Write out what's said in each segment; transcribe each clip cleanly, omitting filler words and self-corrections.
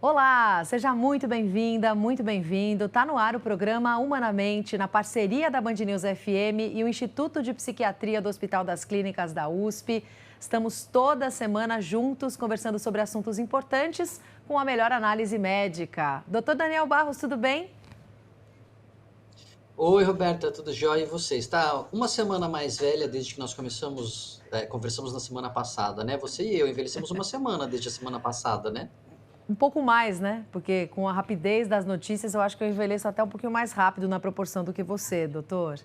Olá, seja muito bem-vinda, muito bem-vindo. Está no ar o programa Humanamente, na parceria da Band News FM e o Instituto de Psiquiatria do Hospital das Clínicas da USP. Estamos toda semana juntos conversando sobre assuntos importantes com a melhor análise médica. Doutor Daniel Barros, tudo bem? Oi, Roberta, tudo jóia? E você? Está uma semana mais velha desde que nós conversamos na semana passada, né? Você e eu envelhecemos uma semana desde a semana passada, né? Um pouco mais, né? Porque com a rapidez das notícias, eu acho que eu envelheço até um pouquinho mais rápido na proporção do que você, doutor.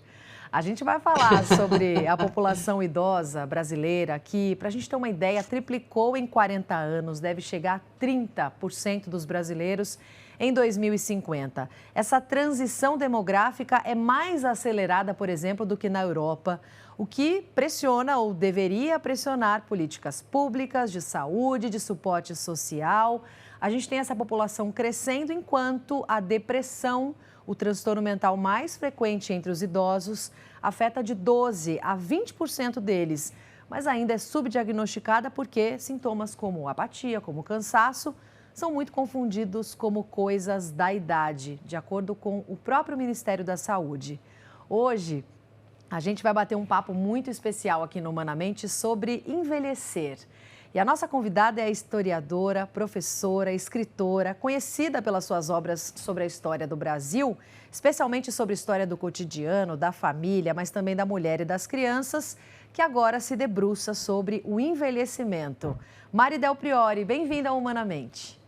A gente vai falar sobre a população idosa brasileira, que, para a gente ter uma ideia, triplicou em 40 anos, deve chegar a 30% dos brasileiros em 2050. Essa transição demográfica é mais acelerada, por exemplo, do que na Europa, o que pressiona ou deveria pressionar políticas públicas de saúde, de suporte social. A gente tem essa população crescendo enquanto a depressão, o transtorno mental mais frequente entre os idosos, afeta de 12 a 20% deles, mas ainda é subdiagnosticada porque sintomas como apatia, como cansaço, são muito confundidos como coisas da idade, de acordo com o próprio Ministério da Saúde. Hoje, a gente vai bater um papo muito especial aqui no Humanamente sobre envelhecer. E a nossa convidada é a historiadora, professora, escritora, conhecida pelas suas obras sobre a história do Brasil, especialmente sobre a história do cotidiano, da família, mas também da mulher e das crianças, que agora se debruça sobre o envelhecimento. Mari Del Priori, bem-vinda ao Humanamente.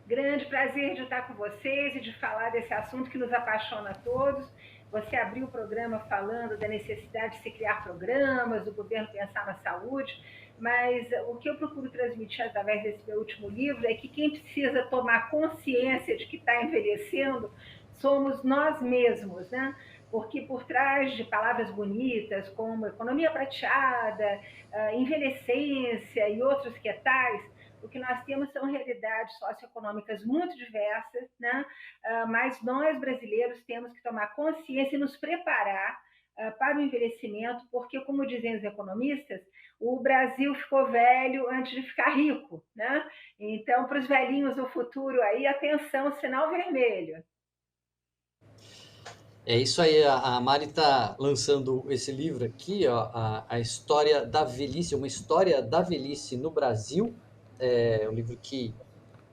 Grande prazer de estar com vocês e de falar desse assunto que nos apaixona a todos. Você abriu o programa falando da necessidade de se criar programas, do governo pensar na saúde, mas o que eu procuro transmitir através desse meu último livro é que quem precisa tomar consciência de que está envelhecendo somos nós mesmos, né? Porque por trás de palavras bonitas como economia prateada, envelhecência e outros que tais, o que nós temos são realidades socioeconômicas muito diversas, né? Mas nós brasileiros temos que tomar consciência e nos preparar para o envelhecimento, porque, como dizem os economistas, o Brasil ficou velho antes de ficar rico, né? Então, para os velhinhos do futuro aí, atenção, sinal vermelho. É isso aí, a Mari está lançando esse livro aqui, ó, a História da Velhice, uma história da velhice no Brasil. É um livro que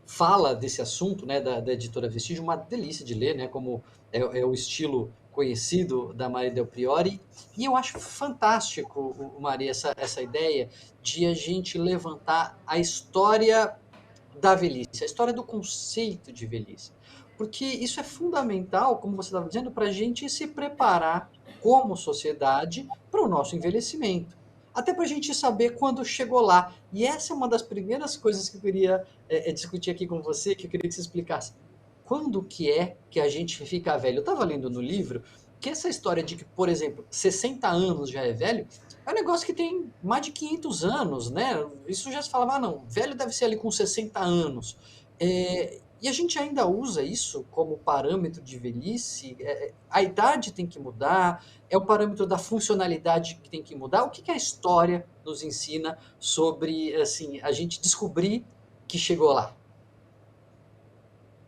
fala desse assunto, né, da editora Vestígio, uma delícia de ler, né, como é o estilo conhecido da Maria Del Priori. E eu acho fantástico, Maria, essa ideia de a gente levantar a história da velhice, a história do conceito de velhice. Porque isso é fundamental, como você estava dizendo, para a gente se preparar como sociedade para o nosso envelhecimento. Até para a gente saber quando chegou lá. E essa é uma das primeiras coisas que eu queria discutir aqui com você, que eu queria que você explicasse. Quando que é que a gente fica velho? Eu estava lendo no livro que essa história de que, por exemplo, 60 anos já é velho, é um negócio que tem mais de 500 anos, né? Isso já se falava, não, velho deve ser ali com 60 anos. E a gente ainda usa isso como parâmetro de velhice? A idade tem que mudar? É o parâmetro da funcionalidade que tem que mudar? O que a história nos ensina sobre, assim, a gente descobrir que chegou lá?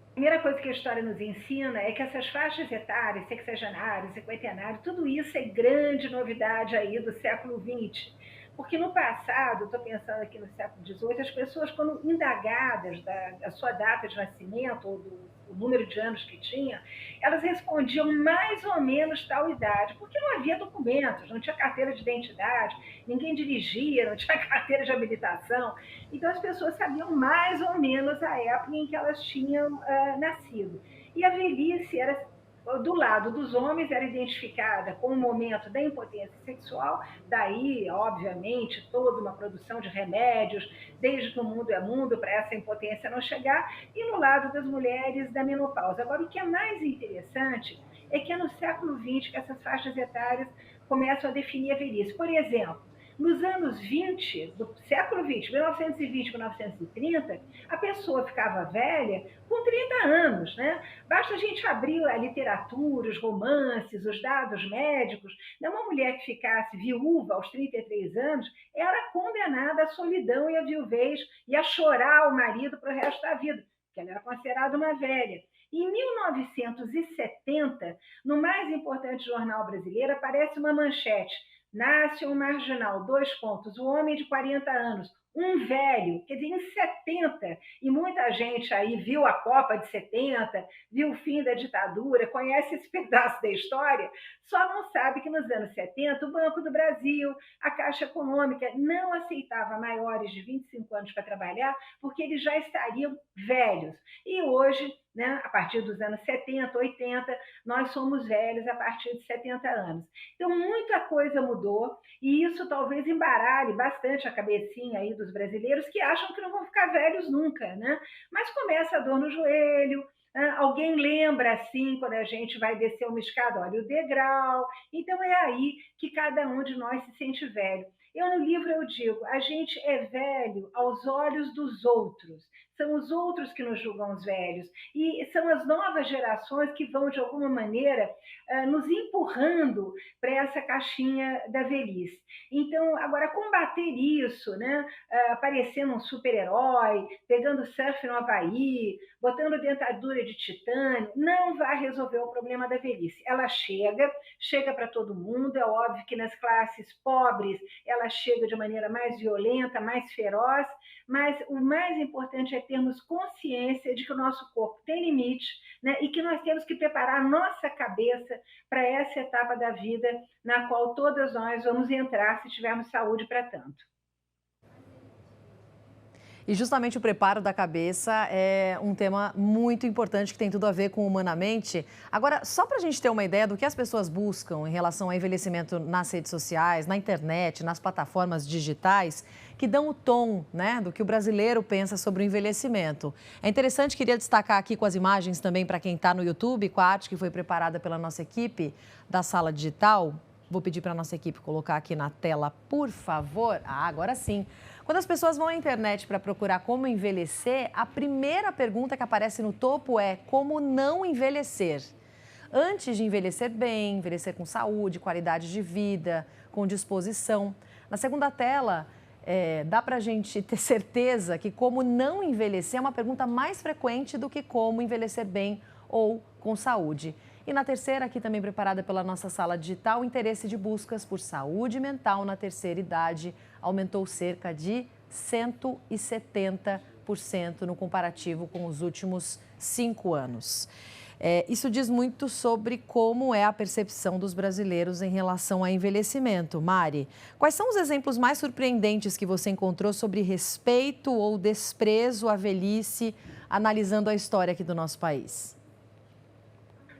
A primeira coisa que a história nos ensina é que essas faixas etárias, sexagenários, cinquentenários, tudo isso é grande novidade aí do século XX. Porque no passado, estou pensando aqui no século XVIII, as pessoas, quando indagadas da sua data de nascimento ou do número de anos que tinha, elas respondiam mais ou menos tal idade, porque não havia documentos, não tinha carteira de identidade, ninguém dirigia, não tinha carteira de habilitação. Então as pessoas sabiam mais ou menos a época em que elas tinham nascido. E a velhice era do lado dos homens era identificada com o momento da impotência sexual, daí, obviamente, toda uma produção de remédios, desde que o mundo é mundo, para essa impotência não chegar, e no lado das mulheres, da menopausa. Agora, o que é mais interessante é que é no século XX que essas faixas etárias começam a definir a velhice. Por exemplo, Nos anos 20, do século 20, 1920, 1930, a pessoa ficava velha com 30 anos, né? Basta a gente abrir a literatura, os romances, os dados médicos. Uma mulher que ficasse viúva aos 33 anos era condenada à solidão e à viuvez e a chorar o marido para o resto da vida, porque ela era considerada uma velha. Em 1970, no mais importante jornal brasileiro, aparece uma manchete: nasce um marginal, dois pontos, o homem de 40 anos, um velho, quer dizer, em 70, e muita gente aí viu a Copa de 70, viu o fim da ditadura, conhece esse pedaço da história, só não sabe que nos anos 70 o Banco do Brasil, a Caixa Econômica não aceitava maiores de 25 anos para trabalhar, porque eles já estariam velhos. E hoje, né, a partir dos anos 70, 80, nós somos velhos a partir de 70 anos. Então, muita coisa mudou e isso talvez embaralhe bastante a cabecinha aí dos brasileiros que acham que não vão ficar velhos nunca, né? Mas começa a dor no joelho, alguém lembra assim quando a gente vai descer uma escada, olha o degrau. Então, é aí que cada um de nós se sente velho. No livro eu digo, a gente é velho aos olhos dos outros. São os outros que nos julgam os velhos. E são as novas gerações que vão, de alguma maneira, nos empurrando para essa caixinha da velhice. Então, agora, combater isso, né? Parecendo um super-herói, pegando surf no Havaí, botando dentadura de titânio, não vai resolver o problema da velhice. Ela chega para todo mundo, é óbvio que nas classes pobres ela chega de maneira mais violenta, mais feroz, mas o mais importante é termos consciência de que o nosso corpo tem limite, né? E que nós temos que preparar a nossa cabeça para essa etapa da vida na qual todas nós vamos entrar se tivermos saúde para tanto. E justamente o preparo da cabeça é um tema muito importante que tem tudo a ver com o humanamente. Agora, só para a gente ter uma ideia do que as pessoas buscam em relação ao envelhecimento nas redes sociais, na internet, nas plataformas digitais, que dão o tom, né, do que o brasileiro pensa sobre o envelhecimento. É interessante, queria destacar aqui com as imagens também para quem está no YouTube, com a arte que foi preparada pela nossa equipe da Sala Digital. Vou pedir para a nossa equipe colocar aqui na tela, por favor. Agora sim. Quando as pessoas vão à internet para procurar como envelhecer, a primeira pergunta que aparece no topo é como não envelhecer. Antes de envelhecer bem, envelhecer com saúde, qualidade de vida, com disposição. Na segunda tela, dá para a gente ter certeza que como não envelhecer é uma pergunta mais frequente do que como envelhecer bem ou com saúde. E na terceira, aqui também preparada pela nossa Sala Digital, o interesse de buscas por saúde mental na terceira idade aumentou cerca de 170% no comparativo com os últimos 5 anos. Isso diz muito sobre como é a percepção dos brasileiros em relação ao envelhecimento. Mari, quais são os exemplos mais surpreendentes que você encontrou sobre respeito ou desprezo à velhice, analisando a história aqui do nosso país?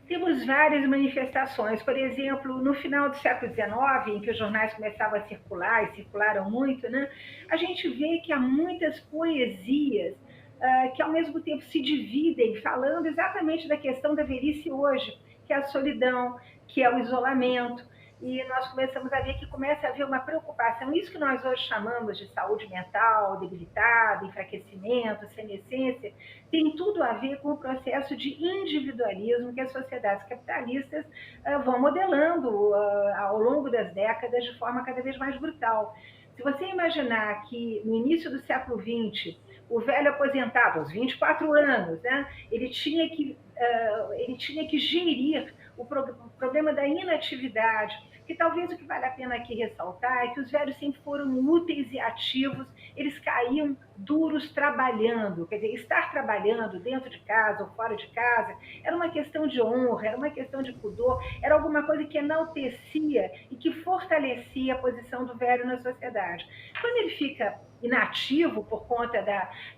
Temos várias manifestações. Por exemplo, no final do século XIX, em que os jornais começavam a circular, e circularam muito, né? A gente vê que há muitas poesias que, ao mesmo tempo, se dividem, falando exatamente da questão da velhice hoje, que é a solidão, que é o isolamento. E nós começamos a ver que começa a haver uma preocupação. Isso que nós hoje chamamos de saúde mental, debilitada, enfraquecimento, senescência, tem tudo a ver com o processo de individualismo que as sociedades capitalistas vão modelando ao longo das décadas de forma cada vez mais brutal. Se você imaginar que no início do século XX, o velho aposentado, aos 24 anos, né, ele tinha que gerir o problema da inatividade, que talvez o que vale a pena aqui ressaltar é que os velhos sempre foram úteis e ativos, eles caíam duros trabalhando, quer dizer, estar trabalhando dentro de casa ou fora de casa era uma questão de honra, era uma questão de pudor, era alguma coisa que enaltecia e que fortalecia a posição do velho na sociedade. Quando ele fica inativo por conta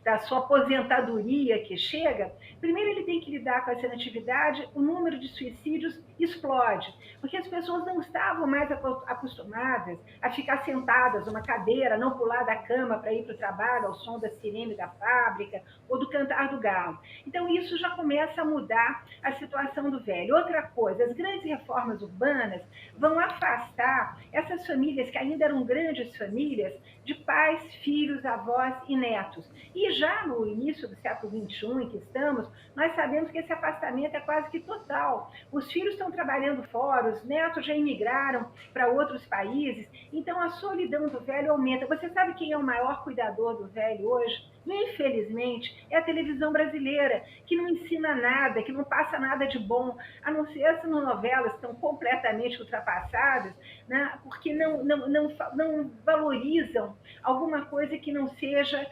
da sua aposentadoria que chega, primeiro ele tem que lidar com essa inatividade, o número de suicídios explode, porque as pessoas não estavam mais acostumadas a ficar sentadas numa cadeira, não pular da cama para ir para o trabalho ao som da sirene da fábrica ou do cantar do galo. Então isso já começa a mudar a situação do velho. Outra coisa, as grandes reformas urbanas vão afastar essas famílias que ainda eram grandes famílias de pais, filhos, avós e netos. E já no início do século XXI em que estamos, nós sabemos que esse afastamento é quase que total. Os filhos estão trabalhando fora, os netos já imigraram para outros países, então a solidão do velho aumenta. Você sabe quem é o maior cuidador do velho hoje? Infelizmente, é a televisão brasileira, que não ensina nada, que não passa nada de bom, a não ser essas novelas que estão completamente ultrapassadas, né? Porque não valorizam alguma coisa que não seja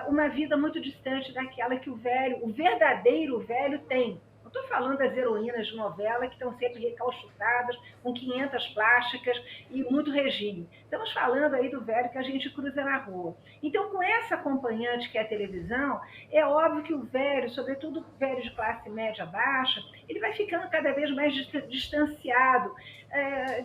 uma vida muito distante daquela que o velho, o verdadeiro velho tem. Não estou falando das heroínas de novela que estão sempre recalchutadas, com 500 plásticas e muito regime. Estamos falando aí do velho que a gente cruza na rua. Então, com essa acompanhante que é a televisão, é óbvio que o velho, sobretudo o velho de classe média baixa, ele vai ficando cada vez mais distanciado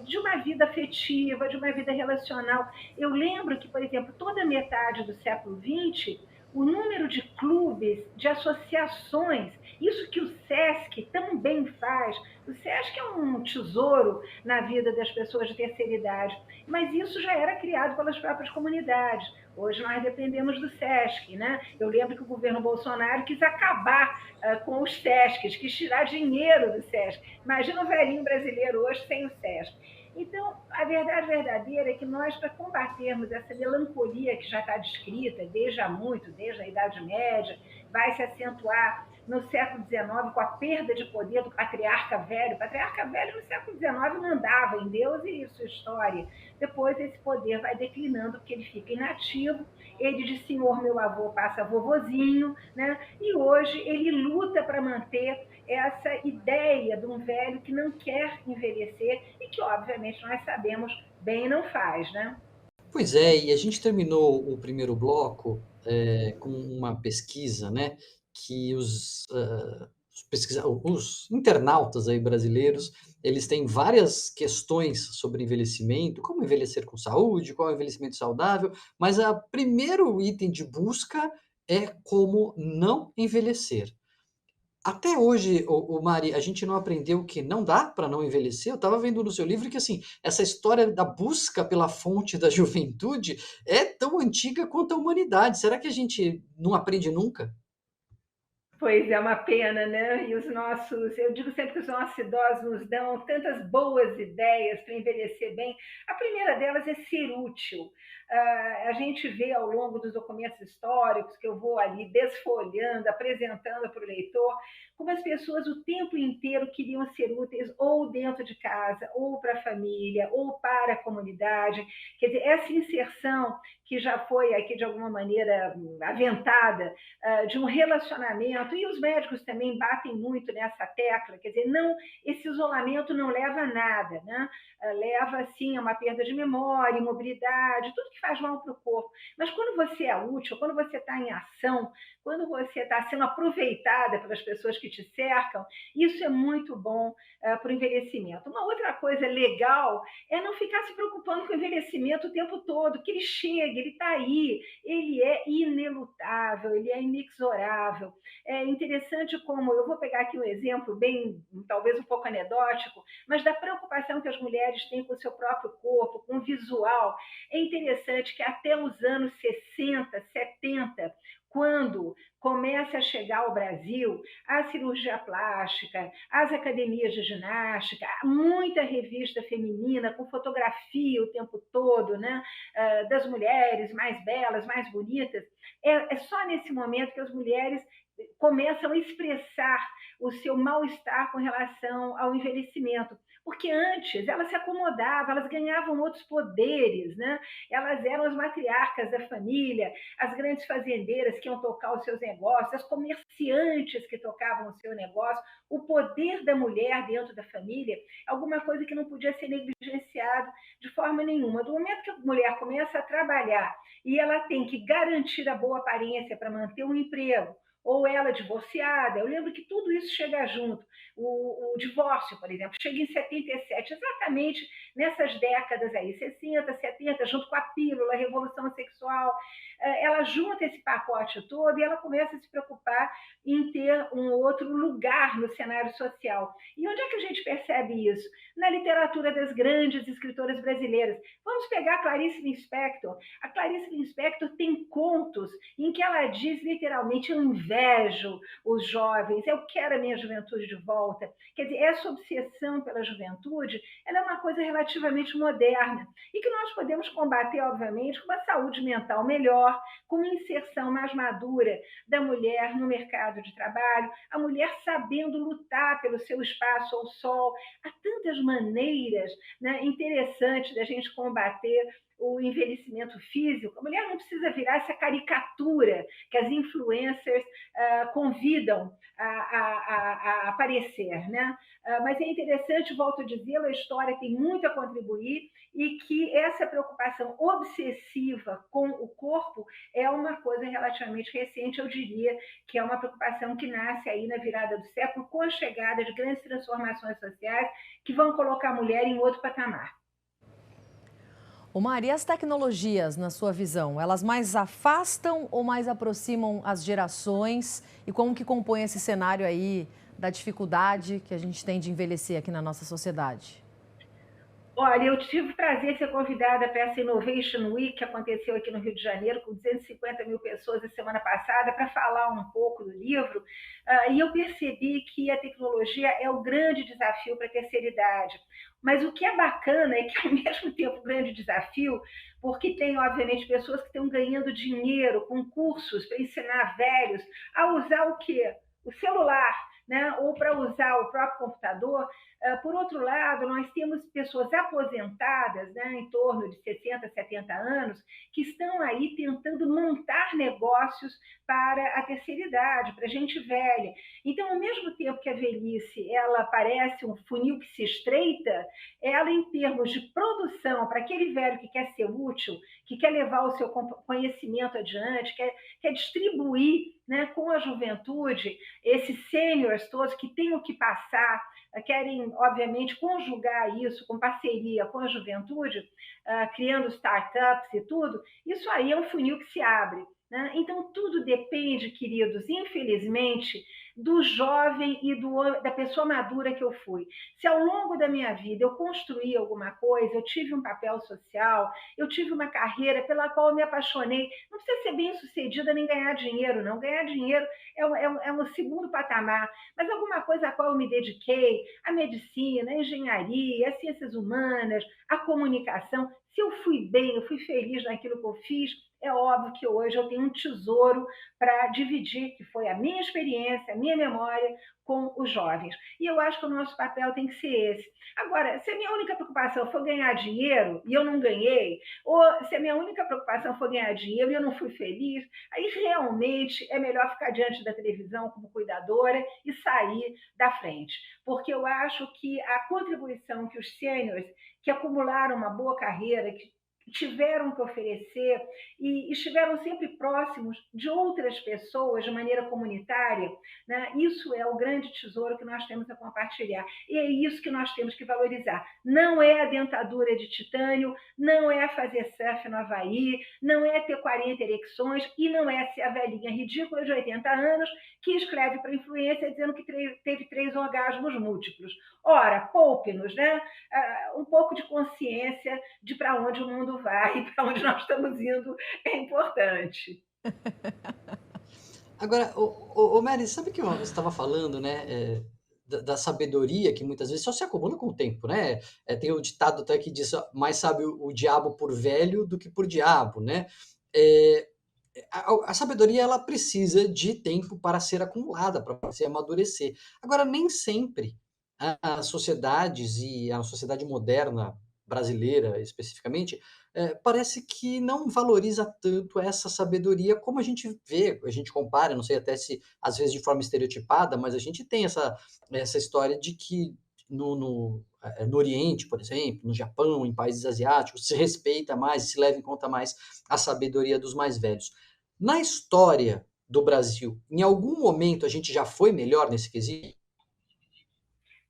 de uma vida afetiva, de uma vida relacional. Eu lembro que, por exemplo, toda a metade do século XX, o número de clubes, de associações, isso que o SESC também faz. O SESC é um tesouro na vida das pessoas de terceira idade, mas isso já era criado pelas próprias comunidades. Hoje nós dependemos do SESC, né? Eu lembro que o governo Bolsonaro quis acabar com os SESCs, quis tirar dinheiro do SESC. Imagina o velhinho brasileiro hoje sem o SESC. Então, a verdade verdadeira é que nós, para combatermos essa melancolia que já está descrita desde há muito, desde a Idade Média, vai se acentuar no século XIX com a perda de poder do patriarca velho. O patriarca velho no século XIX mandava em Deus e sua história. Depois esse poder vai declinando porque ele fica inativo, ele de senhor meu avô passa vovozinho, né? E hoje ele luta para manter essa ideia de um velho que não quer envelhecer e que, obviamente, nós sabemos bem não faz, né? Pois é, e a gente terminou o primeiro bloco com uma pesquisa, né, que os internautas aí brasileiros, eles têm várias questões sobre envelhecimento, como envelhecer com saúde, qual é o envelhecimento saudável, mas o primeiro item de busca é como não envelhecer. Até hoje, Mari, a gente não aprendeu que não dá para não envelhecer. Eu estava vendo no seu livro que assim, essa história da busca pela fonte da juventude é tão antiga quanto a humanidade. Será que a gente não aprende nunca? Pois é, uma pena, né? E os nossos, eu digo sempre que os nossos idosos nos dão tantas boas ideias para envelhecer bem. A primeira delas é ser útil. A gente vê ao longo dos documentos históricos, que eu vou ali desfolhando, apresentando para o leitor, como as pessoas o tempo inteiro queriam ser úteis ou dentro de casa, ou para a família, ou para a comunidade. Quer dizer, essa inserção que já foi aqui de alguma maneira aventada de um relacionamento, e os médicos também batem muito nessa tecla, quer dizer, não, esse isolamento não leva a nada, né? Leva, sim, a uma perda de memória, imobilidade, tudo que faz mal para o corpo. Mas quando você é útil, quando você está em ação, quando você está sendo aproveitada pelas pessoas que te cercam, isso é muito bom para o envelhecimento. Uma outra coisa legal é não ficar se preocupando com o envelhecimento o tempo todo, que ele chega, ele está aí, ele é inelutável, ele é inexorável. É interessante como, eu vou pegar aqui um exemplo bem, talvez um pouco anedótico, mas da preocupação que as mulheres têm com o seu próprio corpo, com o visual. É interessante que até os anos 60, 70, quando começa a chegar ao Brasil a cirurgia plástica, as academias de ginástica, muita revista feminina com fotografia o tempo todo, né? Das mulheres mais belas, mais bonitas. É só nesse momento que as mulheres começam a expressar o seu mal-estar com relação ao envelhecimento. porque antes elas se acomodavam, elas ganhavam outros poderes, né? Elas eram as matriarcas da família, as grandes fazendeiras que iam tocar os seus negócios, as comerciantes que tocavam o seu negócio. O poder da mulher dentro da família é alguma coisa que não podia ser negligenciado de forma nenhuma. Do momento que a mulher começa a trabalhar e ela tem que garantir a boa aparência para manter um emprego, ou ela divorciada, eu lembro que tudo isso chega junto. O divórcio, por exemplo, chega em 77, exatamente nessas décadas aí, 60, 70, junto com a pílula, a revolução sexual. Ela junta esse pacote todo e ela começa a se preocupar em ter um outro lugar no cenário social. E onde é que a gente percebe isso? Na literatura das grandes escritoras brasileiras. Vamos pegar a Clarice Lispector. A Clarice Lispector tem contos em que ela diz literalmente: eu invejo os jovens, eu quero a minha juventude de volta. Quer dizer, essa obsessão pela juventude, ela é uma coisa relativamente moderna e que nós podemos combater, obviamente, com uma saúde mental melhor, com uma inserção mais madura da mulher no mercado de trabalho, a mulher sabendo lutar pelo seu espaço ao sol. Há tantas maneiras, né, interessantes da gente combater o envelhecimento físico. A mulher não precisa virar essa caricatura que as influencers convidam a aparecer, né? Mas é interessante, volto a dizer, a história tem muito a contribuir e que essa preocupação obsessiva com o corpo é uma coisa relativamente recente, eu diria que é uma preocupação que nasce aí na virada do século, com a chegada de grandes transformações sociais que vão colocar a mulher em outro patamar. Ô Mari, e as tecnologias, na sua visão, elas mais afastam ou mais aproximam as gerações? E como que compõe esse cenário aí da dificuldade que a gente tem de envelhecer aqui na nossa sociedade? Olha, eu tive o prazer de ser convidada para essa Innovation Week que aconteceu aqui no Rio de Janeiro, com 250 mil pessoas a semana passada, para falar um pouco do livro. E eu percebi que a tecnologia é o grande desafio para a terceira idade. Mas o que é bacana é que, ao mesmo tempo, um grande desafio, porque tem, obviamente, pessoas que estão ganhando dinheiro com cursos para ensinar velhos a usar o quê? O celular, né? Ou para usar o próprio computador. Por outro lado, nós temos pessoas aposentadas, né, em torno de 60, 70 anos, que estão aí tentando montar negócios para a terceira idade, para a gente velha. Então, ao mesmo tempo que a velhice ela parece um funil que se estreita, ela, em termos de produção, para aquele velho que quer ser útil, que quer levar o seu conhecimento adiante, quer distribuir, né, com a juventude, esses sêniores todos que têm o que passar, querem, obviamente, conjugar isso com parceria com a juventude, criando startups e tudo, isso aí é um funil que se abre. Né? Então, tudo depende, queridos, infelizmente, do jovem e da pessoa madura que eu fui. Se ao longo da minha vida eu construí alguma coisa, eu tive um papel social, eu tive uma carreira pela qual eu me apaixonei, não precisa ser bem sucedida nem ganhar dinheiro, não. Ganhar dinheiro é um segundo patamar, mas alguma coisa a qual eu me dediquei, a medicina, a engenharia, as ciências humanas, a comunicação. Se eu fui bem, eu fui feliz naquilo que eu fiz, é óbvio que hoje eu tenho um tesouro para dividir, que foi a minha experiência, a minha memória com os jovens. E eu acho que o nosso papel tem que ser esse. Agora, se a minha única preocupação for ganhar dinheiro e eu não ganhei, ou se a minha única preocupação for ganhar dinheiro e eu não fui feliz, aí realmente é melhor ficar diante da televisão como cuidadora e sair da frente. Porque eu acho que a contribuição que os sêniores, que acumularam uma boa carreira, que tiveram que oferecer e estiveram sempre próximos de outras pessoas de maneira comunitária, né? Isso é o grande tesouro que nós temos a compartilhar. E é isso que nós temos que valorizar. Não é a dentadura de titânio, não é fazer surf no Havaí, não é ter 40 ereções e não é ser a velhinha ridícula de 80 anos que escreve para a influência dizendo que teve 3 orgasmos múltiplos. Ora, poupe-nos, né? Um pouco de consciência de para onde o mundo vai, para onde nós estamos indo, é importante. Agora, Mary, sabe que você estava falando, né, da sabedoria que muitas vezes só se acumula com o tempo, né? Tem o ditado até que diz: mais sabe o diabo por velho do que por diabo, né? A sabedoria ela precisa de tempo para ser acumulada, para se amadurecer. Agora, nem sempre as sociedades e a sociedade moderna brasileira, especificamente, parece que não valoriza tanto essa sabedoria como a gente vê, a gente compara, não sei até se às vezes de forma estereotipada, mas a gente tem essa história de que no Oriente, por exemplo, no Japão, em países asiáticos, se respeita mais, se leva em conta mais a sabedoria dos mais velhos. Na história do Brasil, em algum momento a gente já foi melhor nesse quesito?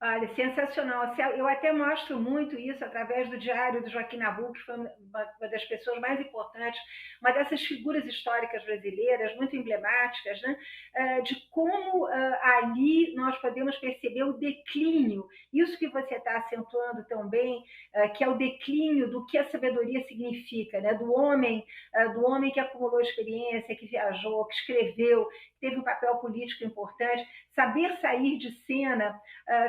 Olha, sensacional. Eu até mostro muito isso através do diário do Joaquim Nabuco, que foi uma das pessoas mais importantes, uma dessas figuras históricas brasileiras, muito emblemáticas, né? De como ali nós podemos perceber o declínio, isso que você está acentuando tão bem, que é o declínio do que a sabedoria significa, né? Do homem que acumulou experiência, que viajou, que escreveu, que teve um papel político importante. Saber sair de cena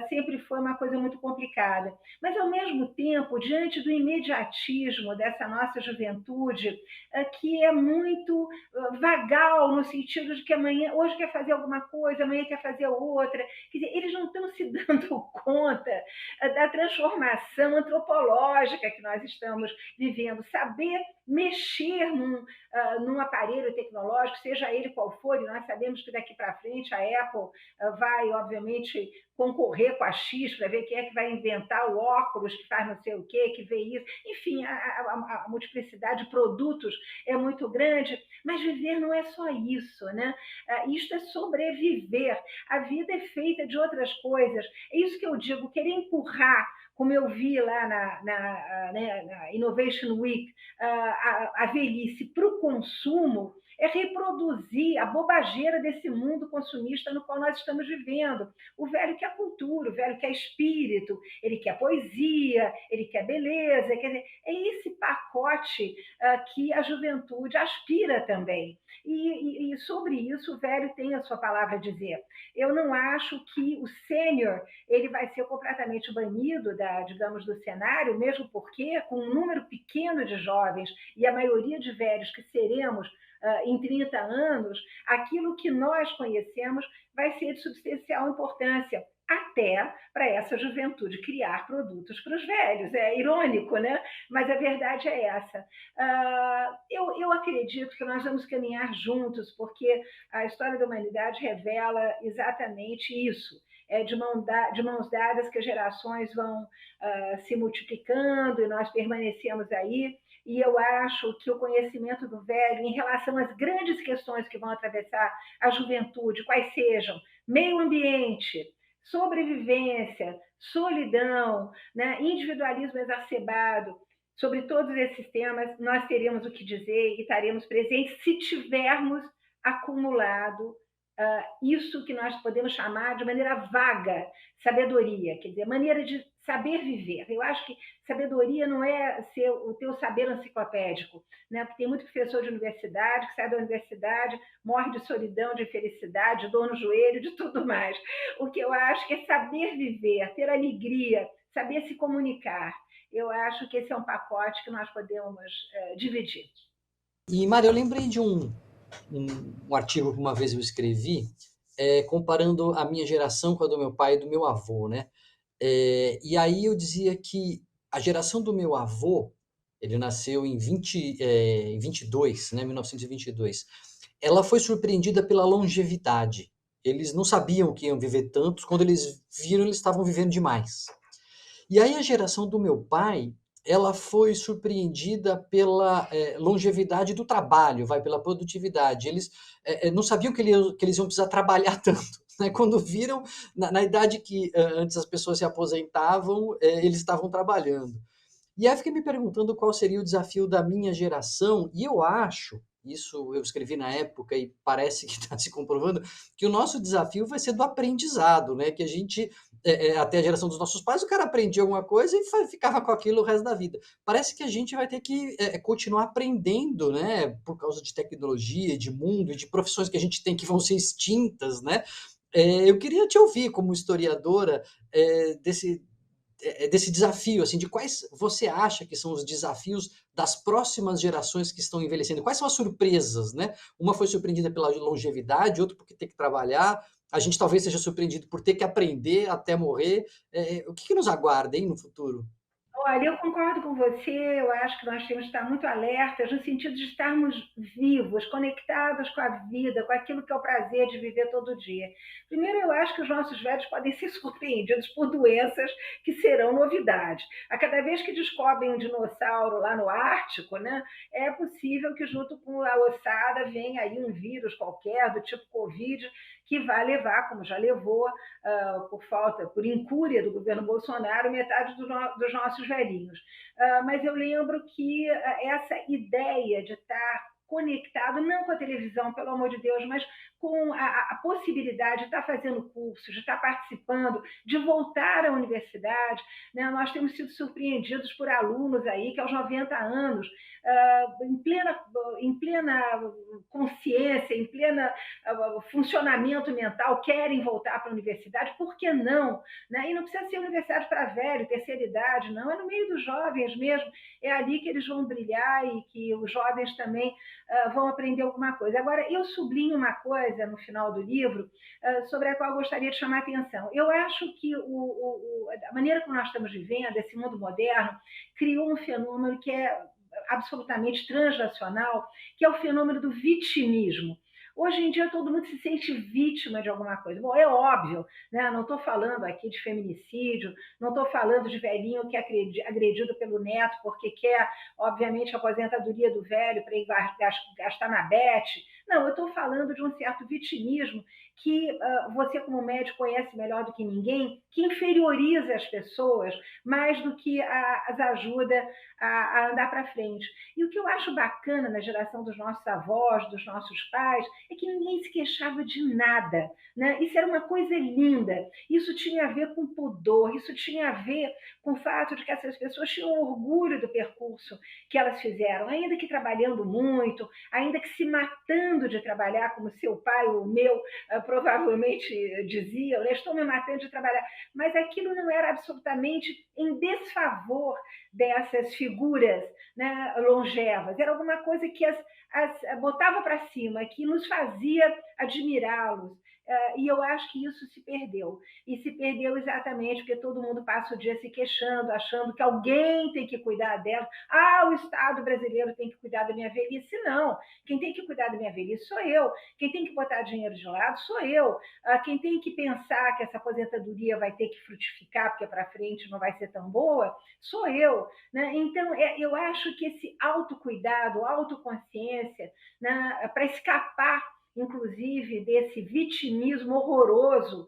sempre foi uma coisa muito complicada. Mas, ao mesmo tempo, diante do imediatismo dessa nossa juventude, que é muito vagal, no sentido de que hoje quer fazer alguma coisa, amanhã quer fazer outra, quer dizer, eles não estão se dando conta da transformação antropológica que nós estamos vivendo. Saber mexer num aparelho tecnológico, seja ele qual for, e nós sabemos que daqui para frente a Apple vai, obviamente, concorrer com a X para ver quem é que vai inventar o óculos que faz não sei o quê, que vê isso. Enfim, a multiplicidade de produtos é muito grande, mas viver não é só isso, né? Isto é sobreviver. A vida é feita de outras coisas. É isso que eu digo, querer empurrar, como eu vi lá na Innovation Week, a velhice para o consumo, é reproduzir a bobageira desse mundo consumista no qual nós estamos vivendo. O velho quer cultura, o velho quer espírito, ele quer poesia, ele quer beleza. Quer dizer, é esse pacote que a juventude aspira também. E sobre isso o velho tem a sua palavra a dizer. Eu não acho que o sênior ele vai ser completamente banido digamos, do cenário, mesmo porque com um número pequeno de jovens e a maioria de velhos que seremos em 30 anos, aquilo que nós conhecemos vai ser de substancial importância, até para essa juventude criar produtos para os velhos. É irônico, né? Mas a verdade é essa. Eu acredito que nós vamos caminhar juntos, porque a história da humanidade revela exatamente isso. É de mãos dadas que as gerações vão se multiplicando e nós permanecemos aí. E eu acho que o conhecimento do velho em relação às grandes questões que vão atravessar a juventude, quais sejam meio ambiente, sobrevivência, solidão, né, individualismo exacerbado, sobre todos esses temas, nós teremos o que dizer e estaremos presentes se tivermos acumulado isso que nós podemos chamar de maneira vaga, sabedoria, quer dizer, maneira de saber viver. Eu acho que sabedoria não é ser o teu saber enciclopédico, né? Porque tem muito professor de universidade que sai da universidade, morre de solidão, de infelicidade, de dor no joelho, de tudo mais. O que eu acho que é saber viver, ter alegria, saber se comunicar. Eu acho que esse é um pacote que nós podemos dividir. E, Mari, eu lembrei de um artigo que uma vez eu escrevi, comparando a minha geração com a do meu pai e do meu avô, né? E aí eu dizia que a geração do meu avô, ele nasceu em 22, né, 1922, ela foi surpreendida pela longevidade. Eles não sabiam que iam viver tantos, quando eles viram, eles estavam vivendo demais. E aí a geração do meu pai, ela foi surpreendida pela longevidade do trabalho, pela produtividade. Eles não sabiam que eles iam precisar trabalhar tanto. Né? Quando viram, na idade que antes as pessoas se aposentavam, eles estavam trabalhando. E aí eu fiquei me perguntando qual seria o desafio da minha geração, e eu acho, isso eu escrevi na época e parece que está se comprovando, que o nosso desafio vai ser do aprendizado, né? Que a gente, até a geração dos nossos pais, o cara aprendia alguma coisa e ficava com aquilo o resto da vida. Parece que a gente vai ter que continuar aprendendo, né? Por causa de tecnologia, de mundo, de profissões que a gente tem que vão ser extintas, né? Eu queria te ouvir como historiadora desse desafio, assim, de quais você acha que são os desafios das próximas gerações que estão envelhecendo? Quais são as surpresas, né? Uma foi surpreendida pela longevidade, outra porque tem que trabalhar, a gente talvez seja surpreendido por ter que aprender até morrer. O que nos aguarda, hein, no futuro? Olha, eu concordo com você, eu acho que nós temos que estar muito alertas no sentido de estarmos vivos, conectados com a vida, com aquilo que é o prazer de viver todo dia. Primeiro, eu acho que os nossos velhos podem ser surpreendidos por doenças que serão novidade. A cada vez que descobrem um dinossauro lá no Ártico, né, é possível que junto com a ossada venha aí um vírus qualquer, do tipo Covid, que vai levar, como já levou, por incúria do governo Bolsonaro, metade dos nossos velhinhos. Mas eu lembro que essa ideia de estar conectado, não com a televisão, pelo amor de Deus, mas com a possibilidade de estar fazendo cursos, de estar participando, de voltar à universidade. Né? Nós temos sido surpreendidos por alunos aí que aos 90 anos, em plena consciência, em plena funcionamento mental, querem voltar para a universidade, por que não? Né? E não precisa ser universidade para velho, terceira idade, não, é no meio dos jovens mesmo, é ali que eles vão brilhar e que os jovens também vão aprender alguma coisa. Agora, eu sublinho uma coisa no final do livro sobre a qual eu gostaria de chamar a atenção. Eu acho que a maneira como nós estamos vivendo, esse mundo moderno, criou um fenômeno que é absolutamente transnacional, que é o fenômeno do vitimismo. Hoje em dia todo mundo se sente vítima de alguma coisa. Bom, é óbvio, né? Não estou falando aqui de feminicídio, não estou falando de velhinho que é agredido pelo neto porque quer, obviamente, a aposentadoria do velho para ir gastar na Bet. Não, eu estou falando de um certo vitimismo que você, como médico, conhece melhor do que ninguém, que inferioriza as pessoas mais do que as ajuda a andar para frente. E o que eu acho bacana na geração dos nossos avós, dos nossos pais, é que ninguém se queixava de nada. Né? Isso era uma coisa linda. Isso tinha a ver com pudor, isso tinha a ver com o fato de que essas pessoas tinham orgulho do percurso que elas fizeram, ainda que trabalhando muito, ainda que se matando de trabalhar, como seu pai ou o meu provavelmente diziam, né? Estou me matando de trabalhar. Mas aquilo não era absolutamente em desfavor dessas figuras, né, longevas. Era alguma coisa que botava para cima, que nos fazia admirá-los. E eu acho que isso se perdeu. E se perdeu exatamente porque todo mundo passa o dia se queixando, achando que alguém tem que cuidar dela. O Estado brasileiro tem que cuidar da minha velhice. Não. Quem tem que cuidar da minha velhice sou eu. Quem tem que botar dinheiro de lado sou eu. Quem tem que pensar que essa aposentadoria vai ter que frutificar, porque para frente não vai ser tão boa, sou eu. Né? Então, eu acho que esse autocuidado, autoconsciência, né, para escapar inclusive desse vitimismo horroroso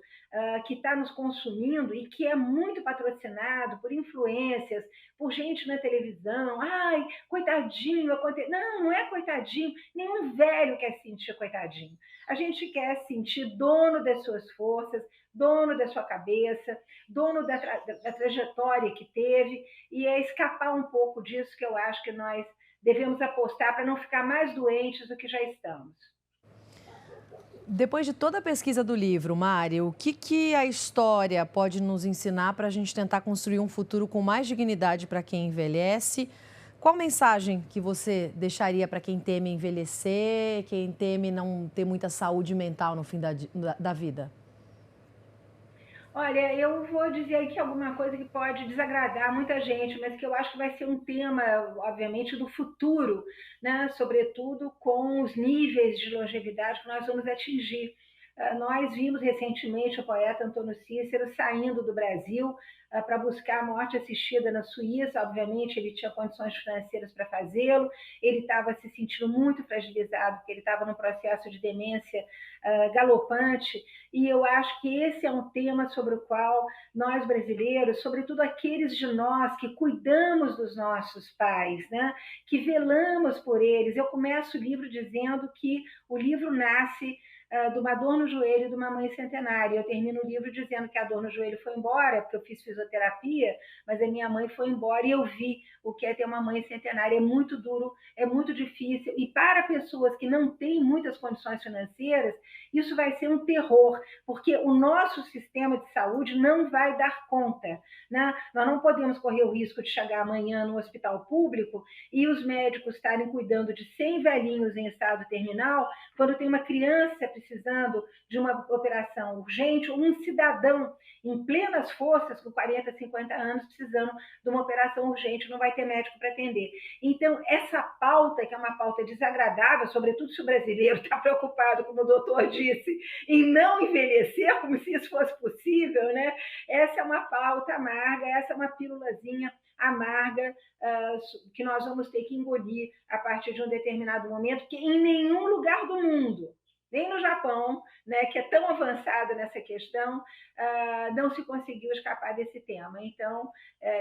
que está nos consumindo e que é muito patrocinado por influências, por gente na televisão. Ai, coitadinho, não, não é coitadinho. Nenhum velho quer se sentir coitadinho. A gente quer se sentir dono das suas forças, dono da sua cabeça, dono da trajetória que teve, e é escapar um pouco disso que eu acho que nós devemos apostar para não ficar mais doentes do que já estamos. Depois de toda a pesquisa do livro, Mari, o que a história pode nos ensinar para a gente tentar construir um futuro com mais dignidade para quem envelhece? Qual mensagem que você deixaria para quem teme envelhecer, quem teme não ter muita saúde mental no fim da vida? Olha, eu vou dizer aqui alguma coisa que pode desagradar muita gente, mas que eu acho que vai ser um tema, obviamente, do futuro, né? Sobretudo com os níveis de longevidade que nós vamos atingir. Nós vimos recentemente o poeta Antônio Cícero saindo do Brasil para buscar a morte assistida na Suíça. Obviamente, ele tinha condições financeiras para fazê-lo, ele estava se sentindo muito fragilizado, porque ele estava num processo de demência galopante, e eu acho que esse é um tema sobre o qual nós brasileiros, sobretudo aqueles de nós que cuidamos dos nossos pais, né, que velamos por eles. Eu começo o livro dizendo que o livro nasce de uma dor no joelho de uma mãe centenária. Eu termino o livro dizendo que a dor no joelho foi embora, porque eu fiz fisioterapia, mas a minha mãe foi embora e eu vi o que é ter uma mãe centenária. É muito duro, é muito difícil, e para pessoas que não têm muitas condições financeiras, isso vai ser um terror, porque o nosso sistema de saúde não vai dar conta. Né? Nós não podemos correr o risco de chegar amanhã no hospital público e os médicos estarem cuidando de 100 velhinhos em estado terminal, quando tem uma criança precisando de uma operação urgente, ou um cidadão em plenas forças, com 40, 50 anos, precisando de uma operação urgente, não vai ter médico para atender. Então, essa pauta, que é uma pauta desagradável, sobretudo se o brasileiro está preocupado, como o doutor disse, em não envelhecer, como se isso fosse possível, né? Essa é uma pauta amarga, essa é uma pílulazinha amarga que nós vamos ter que engolir a partir de um determinado momento, que em nenhum lugar do mundo, nem no Japão, né, que é tão avançado nessa questão, não se conseguiu escapar desse tema. Então,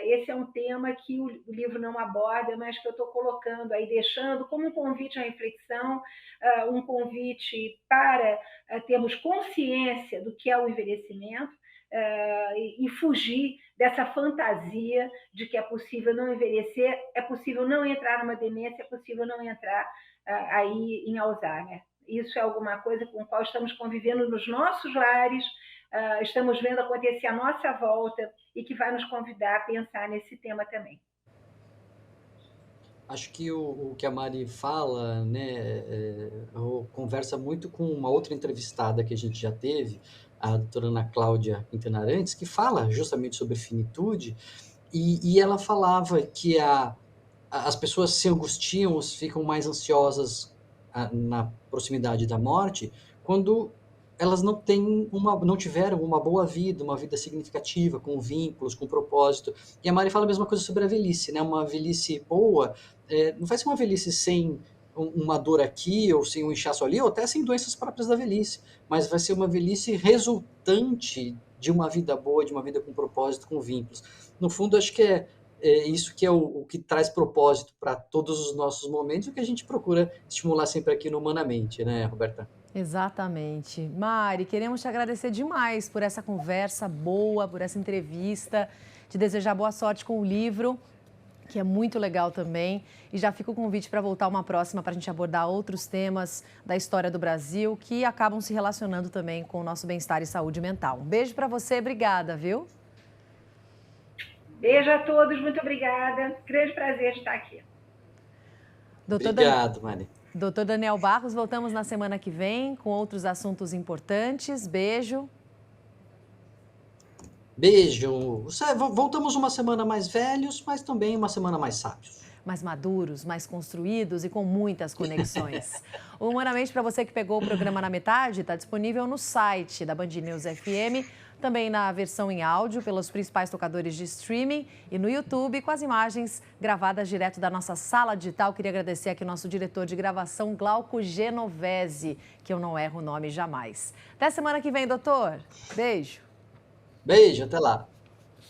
esse é um tema que o livro não aborda, mas que eu estou colocando aí, deixando como um convite à reflexão, um convite para termos consciência do que é o envelhecimento, e fugir dessa fantasia de que é possível não envelhecer, é possível não entrar numa demência, é possível não entrar aí em Alzheimer. Isso é alguma coisa com a qual estamos convivendo nos nossos lares, estamos vendo acontecer à nossa volta e que vai nos convidar a pensar nesse tema também. Acho que o que a Mari fala, né, conversa muito com uma outra entrevistada que a gente já teve, a doutora Ana Cláudia Quintanarantes, que fala justamente sobre finitude, e ela falava que as pessoas se angustiam, ficam mais ansiosas na proximidade da morte, quando elas não tiveram uma boa vida, uma vida significativa, com vínculos, com propósito. E a Mari fala a mesma coisa sobre a velhice, né? Uma velhice boa, não vai ser uma velhice sem uma dor aqui, ou sem um inchaço ali, ou até sem doenças próprias da velhice, mas vai ser uma velhice resultante de uma vida boa, de uma vida com propósito, com vínculos. No fundo, acho que é isso que é o que traz propósito para todos os nossos momentos, o que a gente procura estimular sempre aqui no Humanamente, né, Roberta? Exatamente. Mari, queremos te agradecer demais por essa conversa boa, por essa entrevista, te desejar boa sorte com o livro, que é muito legal também. E já fica o convite para voltar uma próxima para a gente abordar outros temas da história do Brasil que acabam se relacionando também com o nosso bem-estar e saúde mental. Um beijo para você, obrigada, viu? Beijo a todos, muito obrigada. Grande prazer de estar aqui. Obrigado, Mari. Doutor Daniel Barros, voltamos na semana que vem com outros assuntos importantes. Beijo. Beijo. Voltamos uma semana mais velhos, mas também uma semana mais sábios. Mais maduros, mais construídos e com muitas conexões. O Humanamente, para você que pegou o programa na metade, está disponível no site da Band News FM, também na versão em áudio pelos principais tocadores de streaming e no YouTube com as imagens gravadas direto da nossa sala digital. Queria agradecer aqui o nosso diretor de gravação, Glauco Genovese, que eu não erro o nome jamais. Até semana que vem, doutor. Beijo. Beijo, até lá.